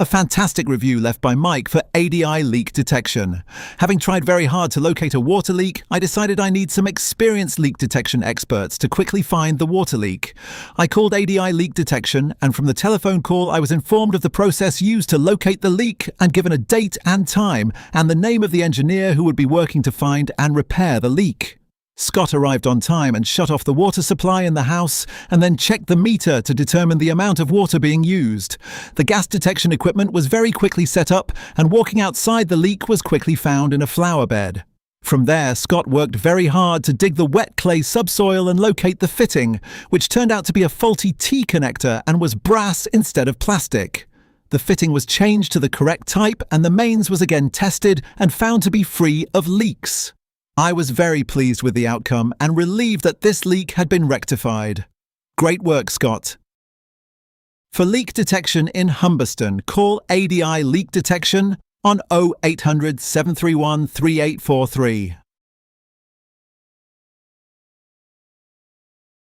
A fantastic review left by Mike for ADI leak detection. Having tried very hard to locate a water leak, I decided I need some experienced leak detection experts to quickly find the water leak. I called ADI leak detection, and from the telephone call I was informed of the process used to locate the leak and given a date and time and the name of the engineer who would be working to find and repair the leak. Scott arrived on time and shut off the water supply in the house and then checked the meter to determine the amount of water being used. The gas detection equipment was very quickly set up, and walking outside the leak was quickly found in a flower bed. From there, Scott worked very hard to dig the wet clay subsoil and locate the fitting, which turned out to be a faulty T-connector and was brass instead of plastic. The fitting was changed to the correct type, and the mains was again tested and found to be free of leaks. I was very pleased with the outcome and relieved that this leak had been rectified. Great work, Scott. For leak detection in Humberston, call ADI Leak Detection on 0800 731 3843.